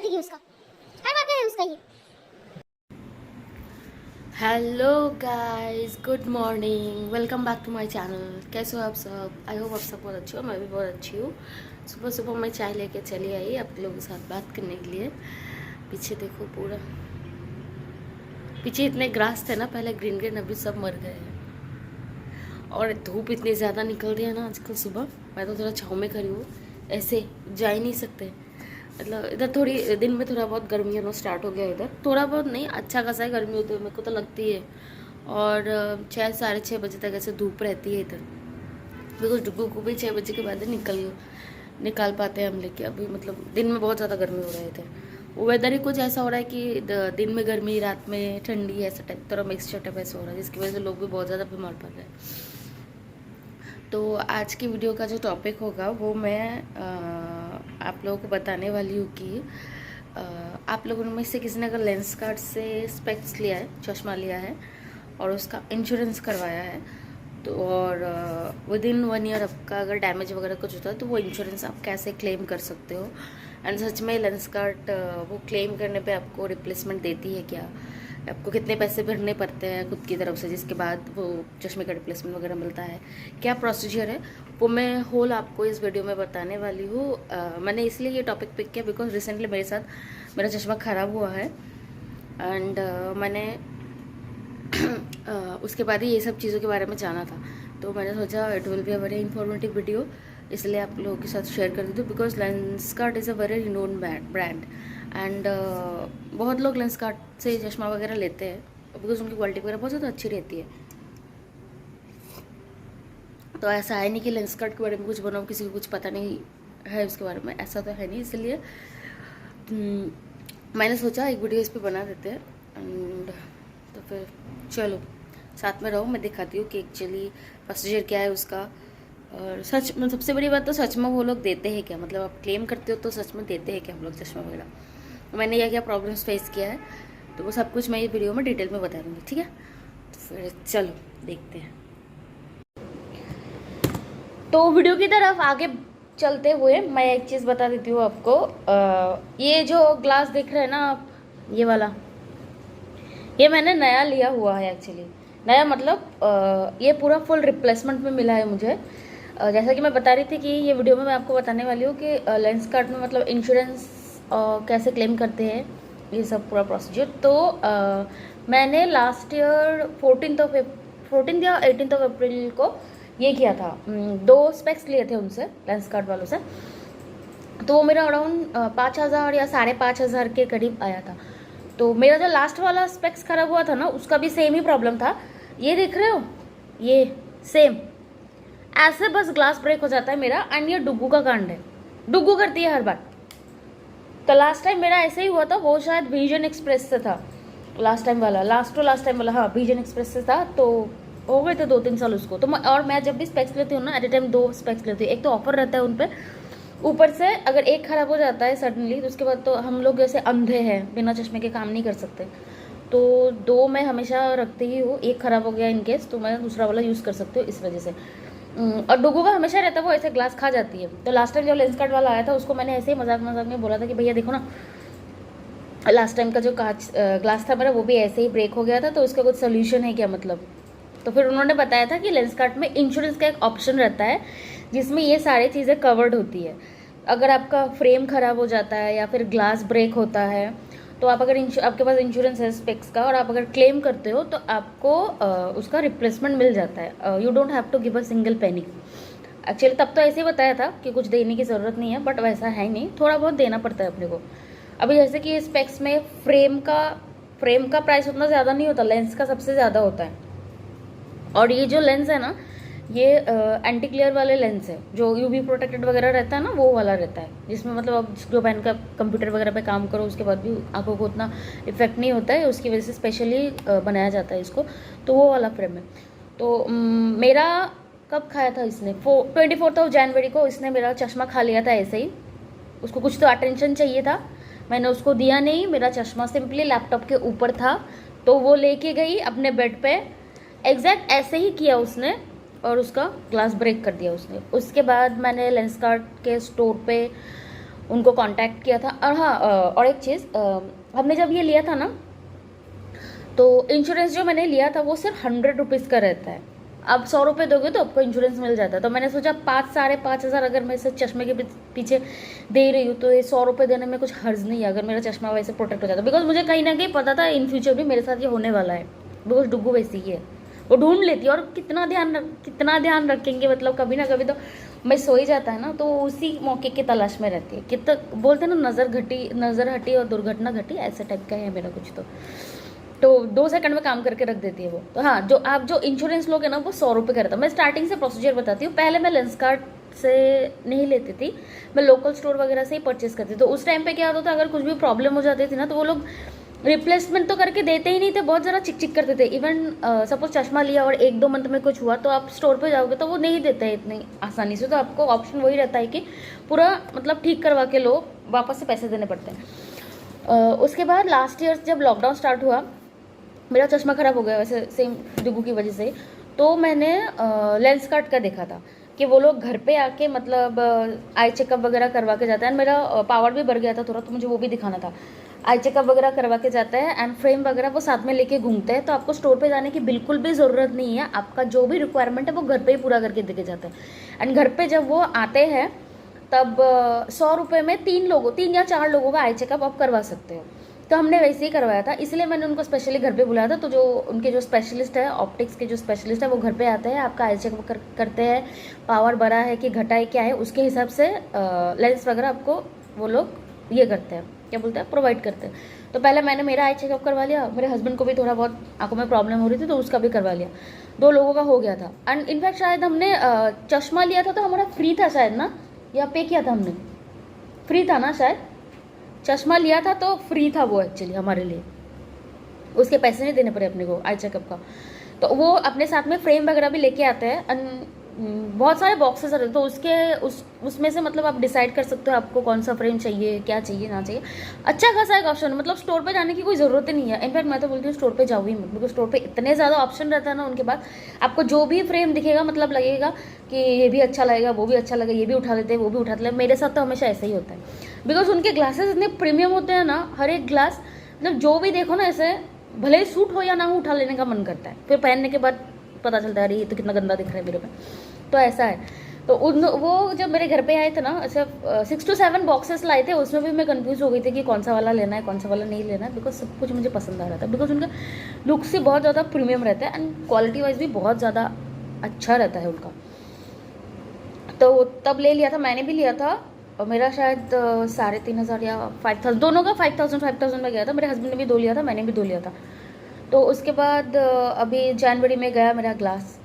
देगी उसका, हर बार का है उसका ये। Hello guys, good morning, welcome back to my channel. कैसे हो आप सब? आई होप आप सब बहुत अच्छे हो, मैं भी बहुत अच्छी हूँ। सुबह सुबह मैं चाय लेके चली आई आप लोगों के साथ बात करने के लिए। पीछे देखो, पूरा पीछे इतने ग्रास थे ना पहले, ग्रीन ग्रीन, अभी सब मर गए हैं। और धूप इतनी ज़्यादा निकल रही है ना आजकल सुबह। मैं तो थोड़ा छाँव में खड़ी हूँ, ऐसे जा ही नहीं सकते। मतलब इधर थोड़ी दिन में थोड़ा बहुत गर्मी होना स्टार्ट हो गया। इधर थोड़ा बहुत नहीं, अच्छा खासा ही गर्मी होती है, मेरे को तो लगती है। और 6 साढ़े 6 बजे तक ऐसे धूप रहती है इधर, बिकॉज डुगू को भी 6 बजे के बाद ही निकाल पाते हैं हम। लेके अभी मतलब दिन में बहुत ज़्यादा गर्मी हो रहा है इधर। वो वेदर ही कुछ ऐसा हो रहा है कि दिन में गर्मी, रात में ठंडी, ऐसा टाइप थोड़ा मिक्सचर टाइप ऐसा हो रहा है, जिसकी वजह से लोग भी बहुत ज़्यादा बीमार पड़ रहे हैं। तो आज की वीडियो का जो टॉपिक होगा वो मैं आप लोगों को बताने वाली हूँ कि आप लोगों में से किसी ने अगर लेंस कार्ड से स्पेक्स लिया है, चश्मा लिया है और उसका इंश्योरेंस करवाया है, तो और विद इन 1 ईयर आपका अगर डैमेज वगैरह कुछ होता है तो वो इंश्योरेंस आप कैसे क्लेम कर सकते हो। एंड सच में लेंस कार्ड वो क्लेम करने पे आपको रिप्लेसमेंट देती है क्या, आपको कितने पैसे भरने पड़ते हैं खुद की तरफ से, जिसके बाद वो चश्मे का रिप्लेसमेंट वगैरह मिलता है, क्या प्रोसीजर है, वो मैं होल आपको इस वीडियो में बताने वाली हूँ। मैंने इसलिए ये टॉपिक पिक किया बिकॉज रिसेंटली मेरे साथ मेरा चश्मा ख़राब हुआ है। एंड मैंने उसके बाद ही ये सब चीज़ों के बारे में जाना था, तो मैंने सोचा it will be a very informative video, इसलिए आप लोगों के साथ शेयर कर देती हूँ। Because Lenskart is a very renowned brand and बहुत लोग लेंसकार्ट से चश्मा वगैरह लेते हैं बिकॉज उनकी क्वालिटी वगैरह बहुत ज़्यादा अच्छी रहती है। तो ऐसा है नहीं कि लेंसकार्ट के बारे में कुछ बनाओ, किसी को कुछ पता नहीं है उसके बारे में, ऐसा तो है नहीं। इसलिए मैंने सोचा एक वीडियो इस पर बना देते हैं। एंड तो फिर चलो साथ में रहो, मैं दिखाती हूँ कि एक्चुअली प्रोसीजर क्या है उसका। और सच में सबसे बड़ी बात तो सच में वो लोग देते हैं क्या, मतलब आप क्लेम करते हो तो सच में देते हैं क्या हम लोग चश्मा वगैरह। मैंने क्या क्या प्रॉब्लम्स फेस किया है तो वो सब कुछ मैं ये वीडियो में डिटेल में बता दूँगी, ठीक है। तो फिर चलो देखते हैं। तो वीडियो की तरफ आगे चलते हुए मैं एक चीज़ बता देती हूँ आपको। ये जो ग्लास देख रहे हैं ना आप, ये वाला, ये मैंने नया लिया हुआ है एक्चुअली। नया मतलब ये पूरा फुल रिप्लेसमेंट में मिला है मुझे। जैसा कि मैं बता रही थी कि ये वीडियो में मैं आपको बताने वाली हूँ कि लेंस कार्ड में मतलब इंश्योरेंस कैसे क्लेम करते हैं, ये सब पूरा प्रोसीजर। तो मैंने लास्ट ईयर 14 या 18 अप्रैल को ये किया था। 2 स्पेक्स लिए थे उनसे, लेंस कार्ड वालों से। तो वो मेरा अराउंड 5,000 या 5,500 के करीब आया था। तो मेरा जो लास्ट वाला स्पेक्स खराब हुआ था ना, उसका भी सेम ही प्रॉब्लम था। ये देख रहे हो, ये सेम ऐसे बस ग्लास ब्रेक हो जाता है मेरा। एंड ये डुगू का कांड है, डुगू करती है हर बार। तो लास्ट टाइम मेरा ऐसे ही हुआ था, वो शायद विजन एक्सप्रेस से था लास्ट टाइम वाला, लास्ट टाइम वाला, हाँ विजन एक्सप्रेस से था। तो हो गए थे 2-3 साल उसको। तो मैं जब भी स्पेक्स लेती हूँ ना, एट ए टाइम 2 स्पेक्स लेती हूँ। एक तो ऑफर रहता है उन पर, ऊपर से अगर एक खराब हो जाता है सडनली तो उसके बाद तो हम लोग जैसे अंधे हैं, बिना चश्मे के काम नहीं कर सकते। तो 2 मैं हमेशा रखती ही हूँ, एक ख़राब हो गया इन केस तो मैं दूसरा वाला यूज़ कर सकती हूँ, इस वजह से। और डुगू का हमेशा रहता है, वो ऐसे ग्लास खा जाती है। तो लास्ट टाइम जब लेंस कार्ड वाला आया था उसको मैंने ऐसे ही मजाक में बोला था कि भैया देखो ना, लास्ट टाइम का जो कांच ग्लास था मेरा वो भी ऐसे ही ब्रेक हो गया था, तो उसका कुछ सोल्यूशन है क्या मतलब। तो फिर उन्होंने बताया था कि लेंस कार्ड में इंश्योरेंस का एक ऑप्शन रहता है जिसमें ये सारी चीज़ें कवर्ड होती है। अगर आपका फ्रेम ख़राब हो जाता है या फिर ग्लास ब्रेक होता है, तो आप अगर आपके पास इंश्योरेंस है स्पेक्स का और आप अगर क्लेम करते हो तो आपको उसका रिप्लेसमेंट मिल जाता है। You don't have to give a single penny. Actually तब तो ऐसे ही बताया था कि कुछ देने की ज़रूरत नहीं है, बट वैसा है नहीं, थोड़ा बहुत देना पड़ता है अपने को। अभी जैसे कि स्पेक्स में फ्रेम का प्राइस उतना ज़्यादा नहीं होता, लेंस का सबसे ज़्यादा होता है। और ये जो लेंस है ना, ये एंटी क्लियर वाले लेंस है, जो यूवी प्रोटेक्टेड वगैरह रहता है ना, वो वाला रहता है, जिसमें मतलब आप जो पहन का कंप्यूटर वगैरह पे काम करो उसके बाद भी आंखों को उतना इफेक्ट नहीं होता है, उसकी वजह से स्पेशली बनाया जाता है इसको। तो वो वाला फ्रेम है। तो मेरा कब खाया था इसने, 24 जनवरी को इसने मेरा चश्मा खा लिया था ऐसे ही। उसको कुछ तो अटेंशन चाहिए था, मैंने उसको दिया नहीं, मेरा चश्मा सिंपली लैपटॉप के ऊपर था, तो वो लेके गई अपने बेड पे, एग्जैक्ट ऐसे ही किया उसने और उसका ग्लास ब्रेक कर दिया उसने। उसके बाद मैंने लेंस कार्ड के स्टोर पे उनको कांटेक्ट किया था। और हाँ, और एक चीज़, हमने जब ये लिया था ना, तो इंश्योरेंस जो मैंने लिया था वो सिर्फ 100 रुपीज़ का रहता है। आप 100 रुपये दोगे तो आपको इंश्योरेंस मिल जाता है। तो मैंने सोचा 5-5.5 हज़ार अगर मैं इसे चश्मे के पीछे दे रही हूँ तो ये 100 रुपये देने में कुछ हर्ज नहीं है, अगर मेरा चश्मा वैसे प्रोटेक्ट हो जाता है। बिकॉज मुझे कहीं ना कहीं पता था इन फ्यूचर भी मेरे साथ ये होने वाला है, बिकॉज डुग्गू वैसी ही है, वो ढूंढ लेती है। और कितना ध्यान रखेंगे, मतलब कभी ना कभी तो मैं सो ही जाता है ना, तो उसी मौके की तलाश में रहती है। कितना बोलते हैं ना, नज़र हटी और दुर्घटना घटी, ऐसे टाइप का है मेरा कुछ। तो 2 सेकंड में काम करके रख देती है वो। तो हाँ, जो इंश्योरेंस लोगे ना वो 100 रुपये का रहता है। मैं स्टार्टिंग से प्रोसीजर बताती हूँ। पहले मैं लेंसकार्ट से नहीं लेती थी, मैं लोकल स्टोर वगैरह से ही परचेस करती थी। तो उस टाइम पे क्या होता था, अगर कुछ भी प्रॉब्लम हो जाती थी ना तो वो लोग रिप्लेसमेंट तो करके देते ही नहीं थे, बहुत ज़्यादा चिक चिक करते थे। इवन सपोज चश्मा लिया और 1-2 मंथ में कुछ हुआ तो आप स्टोर पे जाओगे तो वो नहीं देते हैं इतनी आसानी से। तो आपको ऑप्शन वही रहता है कि पूरा मतलब ठीक करवा के लो, वापस से पैसे देने पड़ते हैं। उसके बाद लास्ट ईयर जब लॉकडाउन स्टार्ट हुआ, मेरा चश्मा ख़राब हो गया वैसे सेम डुगू की वजह से। तो मैंने लेंसकार्ट का देखा था कि वो लोग घर पे आके मतलब आई चेकअप वगैरह करवा के जाते हैं। मेरा पावर भी बढ़ गया था थोड़ा, तो मुझे वो भी दिखाना था। आई चेकअप वगैरह करवा के जाते हैं एंड फ्रेम वगैरह वो साथ में लेके घूमते हैं। तो आपको स्टोर पे जाने की बिल्कुल भी ज़रूरत नहीं है, आपका जो भी रिक्वायरमेंट है वो घर पे ही पूरा करके देके जाते हैं। एंड घर पे जब वो आते हैं तब 100 रुपये में 3 या 4 लोगों का आई चेकअप आप करवा सकते हो। तो हमने वैसे ही करवाया था, इसलिए मैंने उनको स्पेशली घर पे बुलाया था। तो जो उनके जो स्पेशलिस्ट है, ऑप्टिक्स के जो स्पेशलिस्ट है, वो घर पे आते हैं, आपका आई चेकअप करते हैं, पावर बढ़ा है कि घटा है क्या है, उसके हिसाब से लेंस वगैरह आपको वो लोग ये करते हैं, क्या बोलते हैं, प्रोवाइड करते हैं। तो पहले मैंने मेरा आई चेकअप करवा लिया, मेरे हस्बैंड को भी थोड़ा बहुत आंखों में प्रॉब्लम हो रही थी तो उसका भी करवा लिया। 2 लोगों का हो गया था। एंड इनफैक्ट शायद हमने चश्मा लिया था तो हमारा फ्री था शायद ना, या पे किया था हमने, फ्री था ना शायद। चश्मा लिया था तो फ्री था वो एक्चुअली हमारे लिए, उसके पैसे नहीं देने पड़े अपने को आई चेकअप का। तो वो अपने साथ में फ्रेम वगैरह भी लेके आते हैं। बहुत सारे बॉक्सेस रहते हैं, तो उसमें से मतलब आप डिसाइड कर सकते हो आपको कौन सा फ्रेम चाहिए, क्या चाहिए ना चाहिए। अच्छा खासा एक ऑप्शन, मतलब स्टोर पे जाने की कोई ज़रूरत ही नहीं है। इनफैक्ट मैं तो बोलती हूँ स्टोर पे जाओ ही मत, बिकॉज स्टोर पे इतने ज़्यादा ऑप्शन रहता है ना उनके पास। आपको जो भी फ्रेम दिखेगा मतलब लगेगा कि ये भी अच्छा लगेगा, वो भी अच्छा लगेगा, ये भी उठा लेते हैं, वो भी उठा लेते हैं। मेरे साथ तो हमेशा ऐसा ही होता है, बिकॉज उनके ग्लासेस इतने प्रीमियम होते हैं ना, हर एक ग्लास मतलब जो भी देखो ना ऐसे भले ही सूट हो या ना हो उठा लेने का मन करता है। फिर पहनने के बाद पता चलता है अरे ये तो कितना गंदा दिख रहा है मेरे पे। तो ऐसा है। तो वो जब मेरे घर पे आए थे ना, ऐसे 6 to 7 बॉक्सेस लाए थे, उसमें भी मैं कंफ्यूज हो गई थी कि कौन सा वाला लेना है, कौन सा वाला नहीं लेना है। बिकॉज सब कुछ मुझे पसंद आ रहा था, बिकॉज उनका लुक से बहुत ज़्यादा प्रीमियम रहता है एंड क्वालिटी वाइज भी बहुत ज़्यादा अच्छा रहता है उनका। तो तब ले लिया था, मैंने भी लिया था। और मेरा शायद 3,500 या 5,000, दोनों का 5,000 में गया था। मेरे हस्बैंड ने भी 2 लिया था, मैंने भी 2 लिया था। तो उसके बाद अभी जनवरी में गया मेरा ग्लास।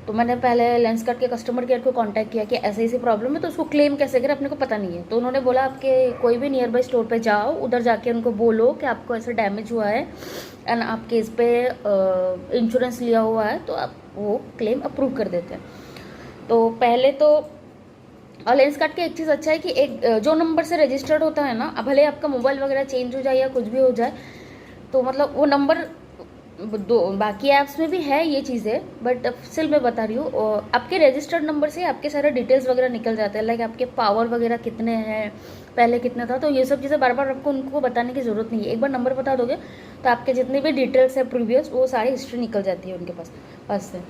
तो मैंने पहले लेंसकार्ट के कस्टमर केयर को कांटेक्ट किया कि ऐसे ऐसी प्रॉब्लम है, तो उसको क्लेम कैसे करें, अपने को पता नहीं है। तो उन्होंने बोला आपके कोई भी नियर बाई स्टोर पे जाओ, उधर जाके उनको बोलो कि आपको ऐसा डैमेज हुआ है एंड आपके इस पे इंश्योरेंस लिया हुआ है, तो आप वो क्लेम अप्रूव कर देते हैं। तो पहले तो और लेंसकार्ट की एक चीज़ अच्छा है कि एक जो नंबर से रजिस्टर्ड होता है ना, भले आपका मोबाइल वगैरह चेंज हो जाए या कुछ भी हो जाए, तो मतलब वो नंबर बाकी ऐप्स में भी है ये चीज़ें, बट स्टिल मैं बता रही हूँ, आपके रजिस्टर्ड नंबर से आपके सारे डिटेल्स वगैरह निकल जाते हैं, लाइक आपके पावर वगैरह कितने हैं, पहले कितना था। तो ये सब चीज़ें बार बार आपको उनको बताने की ज़रूरत नहीं है। एक बार नंबर बता दोगे तो आपके जितने भी डिटेल्स है प्रीवियस, वो सारी हिस्ट्री निकल जाती है उनके पास से।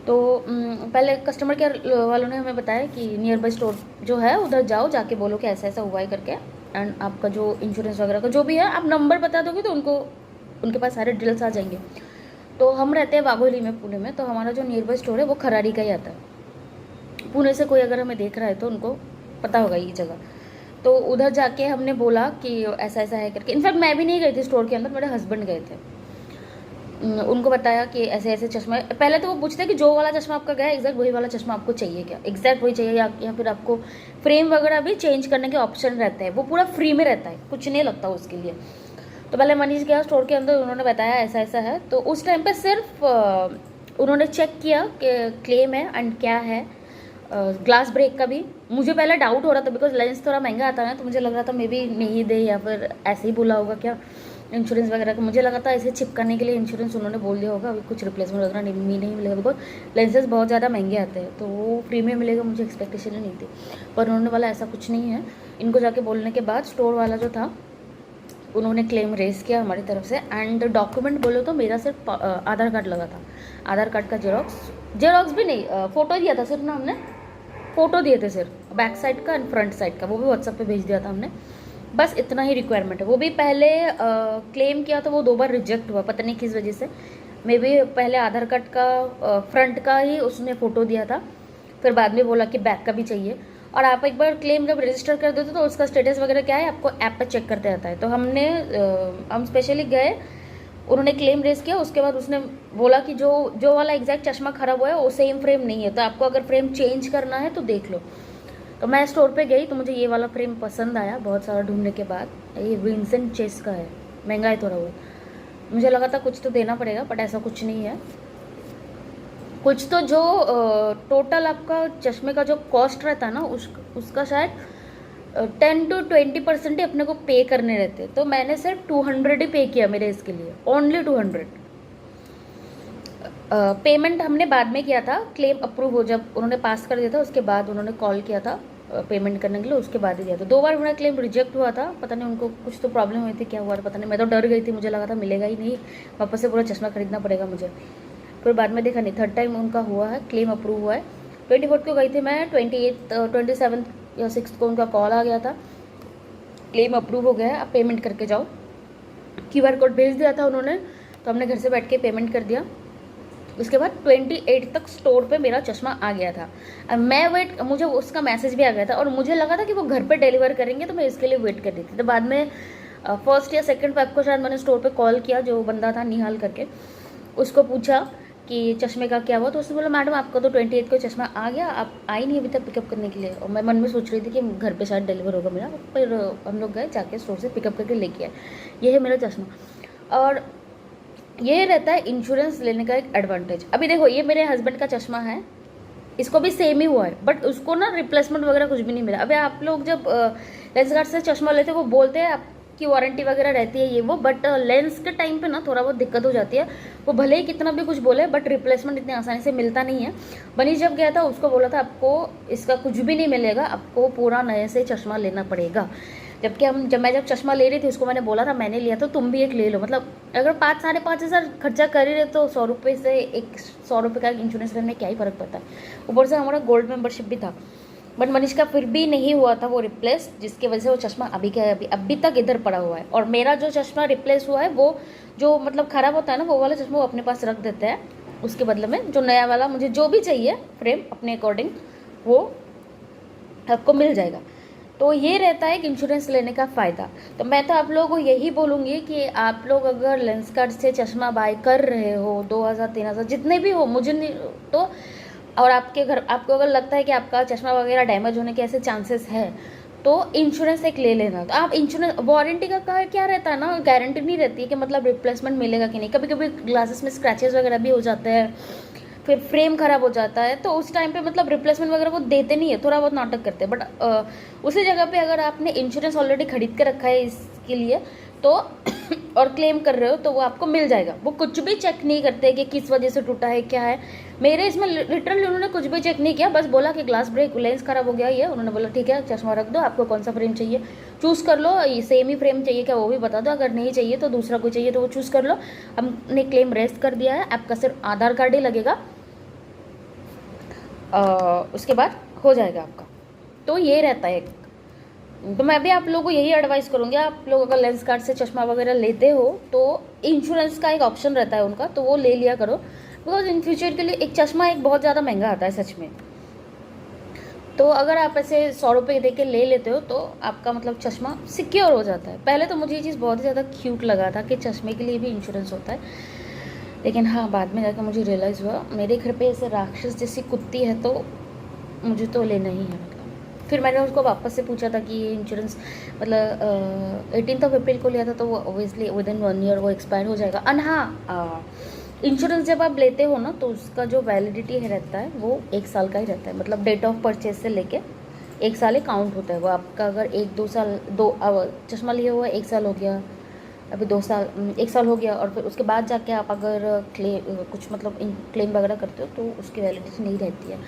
तो पहले कस्टमर केयर वालों ने हमें बताया कि नियर बाई स्टोर जो है उधर जाओ, जाके बोलो कि ऐसा ऐसा हुआ है करके, एंड आपका जो इंश्योरेंस वगैरह का जो भी है आप नंबर बता दोगे तो उनके पास सारे डिटेल्स आ जाएंगे। तो हम रहते हैं वाघोली में, पुणे में। तो हमारा जो नियर बाई स्टोर है वो खरारी का ही आता है। पुणे से कोई अगर हमें देख रहा है तो उनको पता होगा ये जगह। तो उधर जाके हमने बोला कि ऐसा ऐसा है करके। इनफैक्ट मैं भी नहीं गई थी स्टोर के अंदर, मेरे हस्बैंड गए थे। उनको बताया कि ऐसे ऐसे चश्मा, पहले तो वो पूछते कि जो वाला चश्मा आपका गया एग्जैक्ट वही वाला चश्मा आपको चाहिए क्या, एग्जैक्ट वही चाहिए या फिर आपको फ्रेम वगैरह भी चेंज करने के ऑप्शन रहते हैं, वो पूरा फ्री में रहता है, कुछ नहीं लगता उसके लिए। तो पहले मनीष गया स्टोर के अंदर, उन्होंने बताया ऐसा ऐसा है। तो उस टाइम पे सिर्फ उन्होंने चेक किया कि क्लेम है एंड क्या है, ग्लास ब्रेक का भी। मुझे पहले डाउट हो रहा था बिकॉज लेंस थोड़ा महंगा आता है, तो मुझे लग रहा था मे बी नहीं दे या फिर ऐसे ही बोला होगा क्या इंश्योरेंस वगैरह का। मुझे लगा था ऐसे चिपकाने के लिए इंश्योरेंस उन्होंने बोल दिया होगा, अभी कुछ रिप्लेसमेंट वगैरह नहीं मिलेगा, बिकॉज लेंसेज बहुत ज़्यादा महंगे आते हैं, तो वो फ्री में मिलेगा मुझे एक्सपेक्टेशन ही नहीं थी। पर उन्होंने बोला ऐसा कुछ नहीं है, इनको जाके बोलने के बाद स्टोर वाला जो था उन्होंने क्लेम रेज किया हमारी तरफ से। एंड डॉक्यूमेंट बोलो तो मेरा सिर्फ आधार कार्ड लगा था, आधार कार्ड का जेरोक्स भी नहीं, फ़ोटो दिया था सिर्फ ना हमने, फ़ोटो दिए थे सिर्फ बैक साइड का एंड फ्रंट साइड का, वो भी व्हाट्सएप पे भेज दिया था हमने। बस इतना ही रिक्वायरमेंट है। वो भी पहले क्लेम किया तो वो 2 बार रिजेक्ट हुआ, पता नहीं किस वजह से। मे बी पहले आधार कार्ड का फ्रंट का ही उसने फ़ोटो दिया था, फिर बाद में बोला कि बैक का भी चाहिए। और आप एक बार क्लेम जब रजिस्टर कर देते हो तो उसका स्टेटस वगैरह क्या है आपको ऐप पर चेक करते रहता है। तो हम स्पेशली गए, उन्होंने क्लेम रेज किया, उसके बाद उसने बोला कि जो वाला एग्जैक्ट चश्मा ख़राब हुआ है वो सेम फ्रेम नहीं है, तो आपको अगर फ्रेम चेंज करना है तो देख लो। तो मैं स्टोर पे गई तो मुझे ये वाला फ्रेम पसंद आया बहुत सारा ढूंढने के बाद। ये विंसेंट चेस का है, महंगा है थोड़ा वो, मुझे लगा था कुछ तो देना पड़ेगा, बट ऐसा कुछ नहीं है। कुछ तो जो टोटल आपका चश्मे का जो कॉस्ट रहता है ना उसका शायद 10 to 20% ही अपने को पे करने रहते। तो मैंने सिर्फ 200 ही पे किया मेरे इसके लिए, ओनली 200। पेमेंट हमने बाद में किया था, क्लेम अप्रूव हो जब उन्होंने पास कर दिया था उसके बाद उन्होंने कॉल किया था पेमेंट करने के लिए, उसके बाद ही दिया था। 2 बार मेरा क्लेम रिजेक्ट हुआ था, पता नहीं उनको कुछ तो प्रॉब्लम हुई थी, क्या हुआ था पता नहीं। मैं तो डर गई थी, मुझे लगा था मिलेगा ही नहीं, वापस से पूरा चश्मा खरीदना पड़ेगा मुझे। फिर बाद में देखा नहीं, 3rd टाइम उनका हुआ है, क्लेम अप्रूव हुआ है। 24 को गई थी मैं, 27 या 6 को उनका कॉल आ गया था, क्लेम अप्रूव हो गया है, आप पेमेंट करके जाओ। QR कोड भेज दिया था उन्होंने, तो हमने घर से बैठ के पेमेंट कर दिया। उसके बाद 28 तक स्टोर पे मेरा चश्मा आ गया था। अब मैं मुझे उसका मैसेज भी आ गया था और मुझे लगा था कि वो घर पे डिलीवर करेंगे, तो मैं इसके लिए वेट कर रही थी। तो बाद में 1st या 2nd फेब को शायद मैंने स्टोर पे कॉल किया, जो बंदा था निहाल करके, उसको पूछा कि चश्मे का क्या हुआ। तो उसने बोला मैडम आपका तो 28 को चश्मा आ गया, आप आई नहीं अभी तक पिकअप करने के लिए। और मैं मन में सोच रही थी कि घर पे शायद डिलीवर होगा मेरा, फिर हम लोग गए जाके स्टोर से पिकअप करके लेके आए। ये है मेरा चश्मा। और ये रहता है इंश्योरेंस लेने का एक एडवांटेज। अभी देखो ये मेरे हस्बैंड का चश्मा है, इसको भी सेम ही हुआ है, बट उसको ना रिप्लेसमेंट वगैरह कुछ भी नहीं मिला। अभी आप लोग जब लेंस कार्ड से चश्मा लेते हो वो बोलते हैं आपकी वारंटी वगैरह रहती है ये वो, बट लेंस के टाइम पे ना थोड़ा बहुत दिक्कत हो जाती है। वो भले ही कितना भी कुछ बोले बट रिप्लेसमेंट इतनी आसानी से मिलता नहीं है। बनी जब गया था उसको बोला था आपको इसका कुछ भी नहीं मिलेगा, आपको पूरा नए से चश्मा लेना पड़ेगा। जबकि मैं जब चश्मा ले रही थी उसको मैंने बोला था मैंने लिया तो तुम भी एक ले लो। मतलब अगर 5-5.5 हज़ार खर्चा कर ही रहे तो 100 रुपये से 100 रुपये का इंश्योरेंस लेने में क्या ही फ़र्क पड़ता है। ऊपर से हमारा गोल्ड मेंबरशिप भी था, बट मनीष का फिर भी नहीं हुआ था वो रिप्लेस, जिसकी वजह से वो चश्मा अभी क्या है अभी तक इधर पड़ा हुआ है। और मेरा जो चश्मा रिप्लेस हुआ है वो जो मतलब ख़राब होता है ना वो वाला चश्मा वो अपने पास रख देते हैं, उसके बदले में जो नया वाला मुझे जो भी चाहिए फ्रेम अपने अकॉर्डिंग वो आपको मिल जाएगा। तो ये रहता है कि इंश्योरेंस लेने का फ़ायदा। तो मैं तो आप लोगों को यही बोलूँगी कि आप लोग अगर लेंस कार्ड से चश्मा बाय कर रहे हो 2000-3000 जितने भी हो, मुझे नहीं तो, और आपको अगर लगता है कि आपका चश्मा वगैरह डैमेज होने के ऐसे चांसेस है तो इंश्योरेंस एक ले लेना। तो आप इंश्योरेंस वारंटी का क्या रहता है ना, गारंटी नहीं रहती है कि मतलब रिप्लेसमेंट मिलेगा कि नहीं। कभी कभी ग्लासेस में स्क्रैचेस वगैरह भी हो जाते हैं, फिर फ्रेम ख़राब हो जाता है, तो उस टाइम पे मतलब रिप्लेसमेंट वगैरह वो देते नहीं है, थोड़ा बहुत नाटक करते हैं। बट उसी जगह पे अगर आपने इंश्योरेंस ऑलरेडी खरीद के रखा है इसके लिए तो और क्लेम कर रहे हो तो वो आपको मिल जाएगा। वो कुछ भी चेक नहीं करते कि किस वजह से टूटा है क्या है। मेरे इसमें लिटरली उन्होंने कुछ भी चेक नहीं किया, बस बोला कि ग्लास ब्रेक लेंस ख़राब हो गया ये, उन्होंने बोला ठीक है चश्मा रख दो, आपको कौन सा फ्रेम चाहिए चूज़ कर लो, ये सेम ही फ्रेम चाहिए क्या वो भी बता दो, अगर नहीं चाहिए तो दूसरा कोई चाहिए तो वो चूज़ कर लो। हमने क्लेम रेस्ट कर दिया है, आपका सिर्फ आधार कार्ड ही लगेगा, उसके बाद हो जाएगा आपका। तो ये रहता है। तो मैं भी आप लोगों को यही एडवाइस करूँगी, आप लोग अगर लेंस कार्ड से चश्मा वगैरह लेते हो तो इंश्योरेंस का एक ऑप्शन रहता है उनका, तो वो ले लिया करो, बिकॉज इन फ्यूचर के लिए एक चश्मा एक बहुत ज़्यादा महंगा आता है सच में। तो अगर आप ऐसे 100 रुपये दे के ले लेते हो तो आपका मतलब चश्मा सिक्योर हो जाता है। पहले तो मुझे ये चीज़ बहुत ही ज़्यादा क्यूट लगा था कि चश्मे के लिए भी इंश्योरेंस होता है, लेकिन हाँ बाद में जाकर मुझे रियलाइज़ हुआ मेरे घर पे ऐसे राक्षस जैसी कुत्ती है तो मुझे तो लेना ही है। मतलब फिर मैंने उसको वापस से पूछा था कि ये इंश्योरेंस मतलब 18 अप्रैल को लिया था तो वो ओबियसली विद इन 1 ईयर वो एक्सपायर हो जाएगा। एंड हाँ इंश्योरेंस जब आप लेते हो ना तो उसका जो वैलिडिटी है रहता है वो 1 साल का ही रहता है। मतलब डेट ऑफ परचेज से लेके 1 साल ही काउंट होता है वो आपका। अगर 1-2 साल चश्मा लिया हुआ 1 साल हो गया, अभी 1 साल हो गया, और फिर उसके बाद जाके आप अगर कुछ मतलब क्लेम वगैरह करते हो तो उसकी वैलिडिटी नहीं रहती है।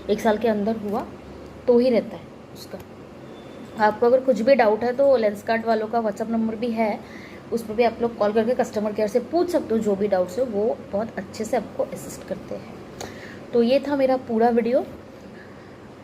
1 साल के अंदर हुआ तो ही रहता है उसका। आपको अगर कुछ भी डाउट है तो लेंसकार्ट वालों का व्हाट्सअप नंबर भी है, उस पर भी आप लोग कॉल करके कस्टमर केयर से पूछ सकते हो जो भी डाउट्स हो, वो बहुत अच्छे से आपको असिस्ट करते हैं। तो ये था मेरा पूरा वीडियो।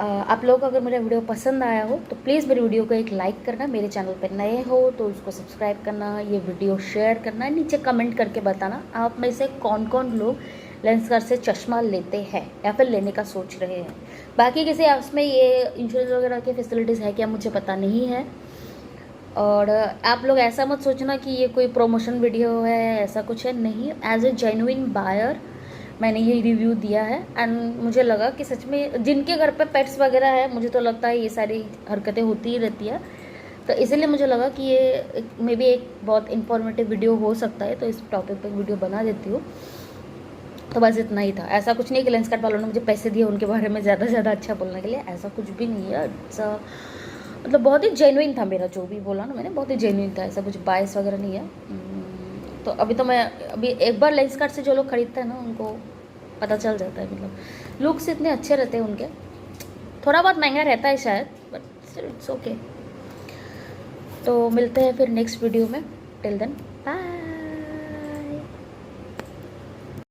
आप लोगों को अगर मेरा वीडियो पसंद आया हो तो प्लीज़ मेरी वीडियो को एक लाइक करना, मेरे चैनल पर नए हो तो उसको सब्सक्राइब करना, ये वीडियो शेयर करना, नीचे कमेंट करके बताना आप में से कौन कौन लोग लेंसकार्ट से चश्मा लेते हैं या फिर लेने का सोच रहे हैं। बाकी किसी आपस में ये इंश्योरेंस वगैरह की फैसिलिटीज़ है क्या मुझे पता नहीं है। और आप लोग ऐसा मत सोचना कि ये कोई प्रमोशन वीडियो है, ऐसा कुछ है नहीं। एज ए जेन्युइन बायर मैंने ये रिव्यू दिया है एंड मुझे लगा कि सच में जिनके घर पे पेट्स वगैरह है, मुझे तो लगता है ये सारी हरकतें होती ही रहती है, तो इसीलिए मुझे लगा कि ये मे बी एक बहुत इन्फॉर्मेटिव वीडियो हो सकता है, तो इस टॉपिक पर वीडियो बना देती हूँ। तो बस इतना ही था। ऐसा कुछ नहीं कि लेंसकार्ट वालों ने मुझे पैसे दिए उनके बारे में ज़्यादा से ज़्यादा अच्छा बोलने के लिए, ऐसा कुछ भी नहीं है। मतलब बहुत ही जेन्युइन था मेरा जो भी बोला ना मैंने, बहुत ही जेन्युइन था, ऐसा कुछ बायस वगैरह नहीं है। तो अभी एक बार लेंसकार्ट से जो लोग खरीदते हैं ना उनको पता चल जाता है, मतलब लुक्स इतने अच्छे रहते हैं उनके। थोड़ा बहुत महंगा रहता है शायद, बट इट्स ओके। तो मिलते हैं फिर नेक्स्ट वीडियो में। Till then bye.